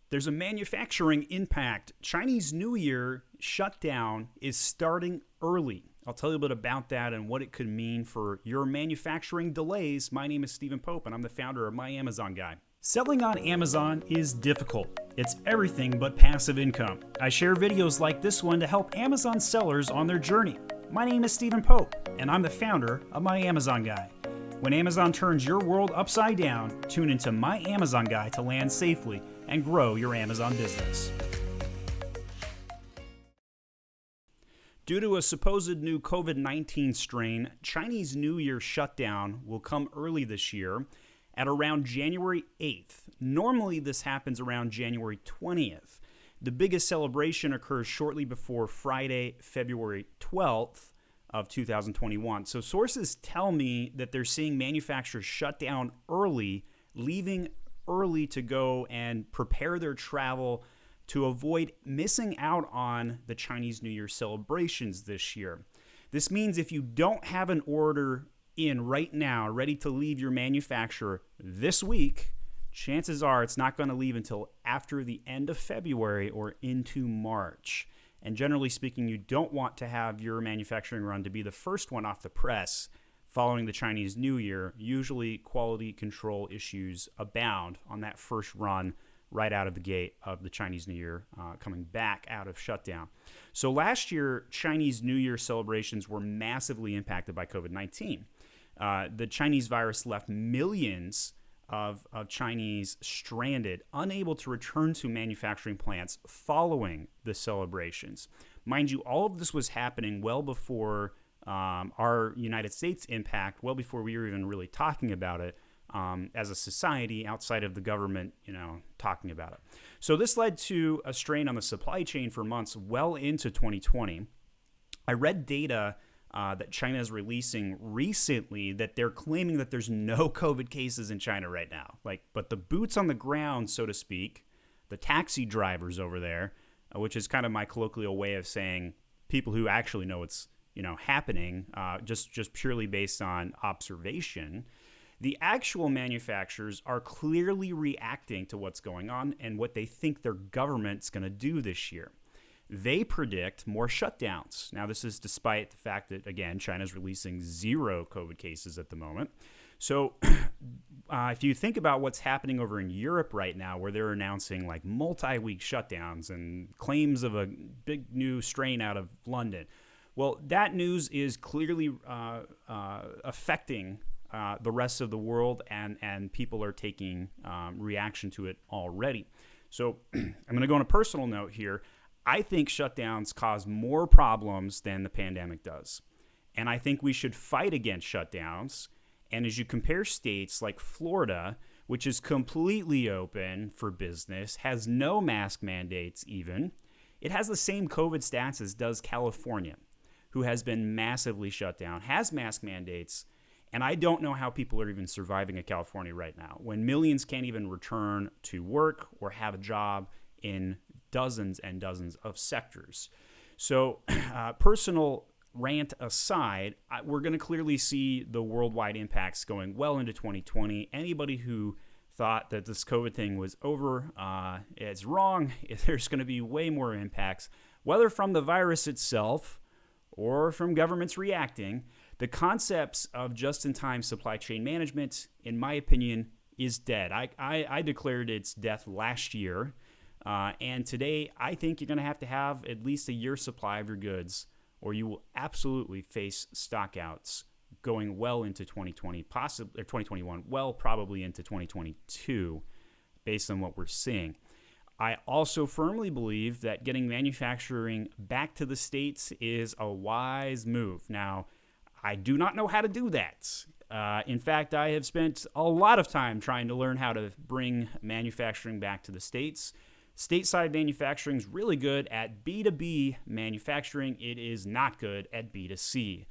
There's a manufacturing impact. Chinese New Year shutdown is starting early. I'll tell you a bit about that and what it could mean for your manufacturing delays. My name is Stephen Pope, and I'm the founder of My Amazon Guy. Selling on Amazon is difficult. It's everything but passive income. I share videos like this one to help Amazon sellers on their journey. My name is Stephen Pope, and I'm the founder of My Amazon Guy. When Amazon turns your world upside down, tune into My Amazon Guy to land safely and grow your Amazon business. Due to a supposed new COVID-19 strain, Chinese New Year shutdown will come early this year at around January 8th. Normally, this happens around January 20th. The biggest celebration occurs shortly before Friday, February 12th of 2021. So sources tell me that they're seeing manufacturers shut down early, leaving early to go and prepare their travel to avoid missing out on the Chinese New Year celebrations this year. This means if you don't have an order in right now, ready to leave your manufacturer this week, chances are it's not going to leave until after the end of February or into March. And generally speaking, you don't want to have your manufacturing run to be the first one off the press following the Chinese New Year. Usually quality control issues abound on that first run right out of the gate of the Chinese New Year coming back out of shutdown. So last year, Chinese New Year celebrations were massively impacted by COVID-19. The Chinese virus left millions of Chinese stranded, unable to return to manufacturing plants following the celebrations. Mind you, all of this was happening well before our United States impact, well before we were even really talking about it as a society outside of the government, talking about it. So this led to a strain on the supply chain for months well into 2020. I read data that China is releasing recently that they're claiming that there's no COVID cases in China right now. But the boots on the ground, so to speak, the taxi drivers over there, which is kind of my colloquial way of saying people who actually know what's happening, just purely based on observation. The actual manufacturers are clearly reacting to what's going on and what they think their government's going to do this year. They predict more shutdowns. Now, this is despite the fact that, again, China's releasing 0 COVID cases at the moment. So if you think about what's happening over in Europe right now, where they're announcing multi-week shutdowns and claims of a big new strain out of London, well, that news is clearly affecting the rest of the world, and people are taking reaction to it already. So I'm going to go on a personal note here. I think shutdowns cause more problems than the pandemic does. And I think we should fight against shutdowns. And as you compare states like Florida, which is completely open for business, has no mask mandates even, it has the same COVID stats as does California, who has been massively shut down, has mask mandates. And I don't know how people are even surviving in California right now when millions can't even return to work or have a job in dozens and dozens of sectors. So personal rant aside, we're going to clearly see the worldwide impacts going well into 2020. Anybody who thought that this COVID thing was over is wrong. There's going to be way more impacts, whether from the virus itself or from governments reacting. The concepts of just-in-time supply chain management, in my opinion, is dead. I declared its death last year. And today, I think you're going to have at least a year's supply of your goods, or you will absolutely face stockouts going well into 2020, possibly or 2021, well, probably into 2022, based on what we're seeing. I also firmly believe that getting manufacturing back to the States is a wise move. Now, I do not know how to do that. In fact, I have spent a lot of time trying to learn how to bring manufacturing back to the States. Stateside manufacturing is really good at B2B manufacturing. It is not good at B2C.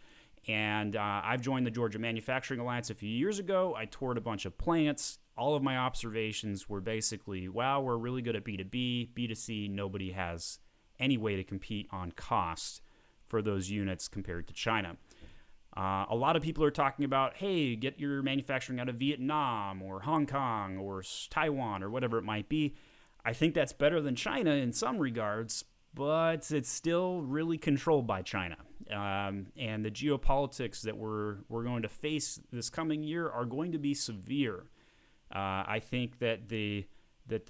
And I've joined the Georgia Manufacturing Alliance a few years ago. I toured a bunch of plants. All of my observations were basically, wow, we're really good at B2B. B2C, nobody has any way to compete on cost for those units compared to China. A lot of people are talking about, hey, get your manufacturing out of Vietnam or Hong Kong or Taiwan or whatever it might be. I think that's better than China in some regards, but it's still really controlled by China. And the geopolitics that we're going to face this coming year are going to be severe. I think that the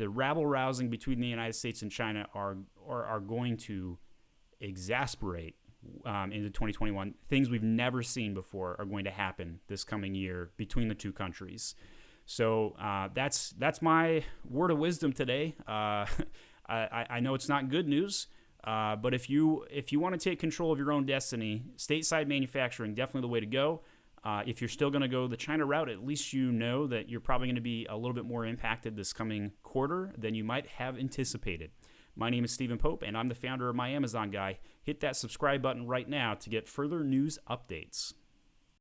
rabble rousing between the United States and China are going to exasperate into 2021. Things we've never seen before are going to happen this coming year between the two countries. So that's my word of wisdom today. I know it's not good news, but if you want to take control of your own destiny, stateside manufacturing definitely the way to go. If you're still going to go the China route, at least you know that you're probably going to be a little bit more impacted this coming quarter than you might have anticipated. My name is Stephen Pope, and I'm the founder of My Amazon Guy. Hit that subscribe button right now to get further news updates.